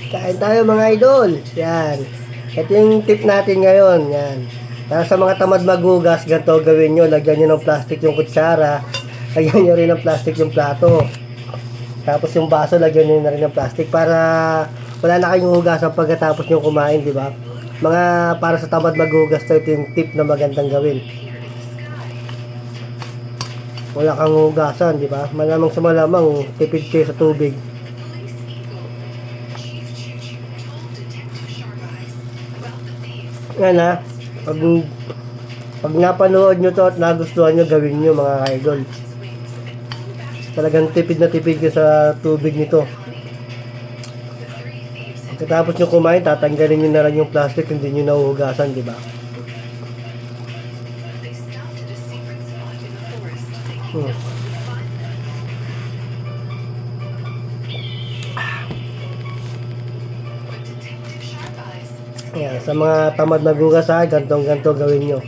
Kain tayo mga idol. Yan. Ito yung tip natin ngayon. Yan. Para sa mga tamad maghugas, ganito gawin nyo. Lagyan nyo ng plastic yung kutsara. Lagyan nyo rin ng plastic yung plato. Tapos yung baso, lagyan nyo na rin ng plastic para wala na kayong hugasan pagkatapos nyo kumain, di ba? Mga para sa tamad maghugas, ito yung tip na magandang gawin. Wala kang hugasan, di ba? Malamang sa malamang, tipid kayo sa tubig. Yan ha. Pag napanood nyo to at nagustuhan nyo, gawin nyo mga idol. Talagang tipid na tipid ka sa tubig nito. Pagkatapos nyo kumain, tatanggalin nyo na lang yung plastic, hindi nyo nahuhugasan, di ba? Ayan, sa mga tamad maghugas ha, gantong-ganto gawin nyo.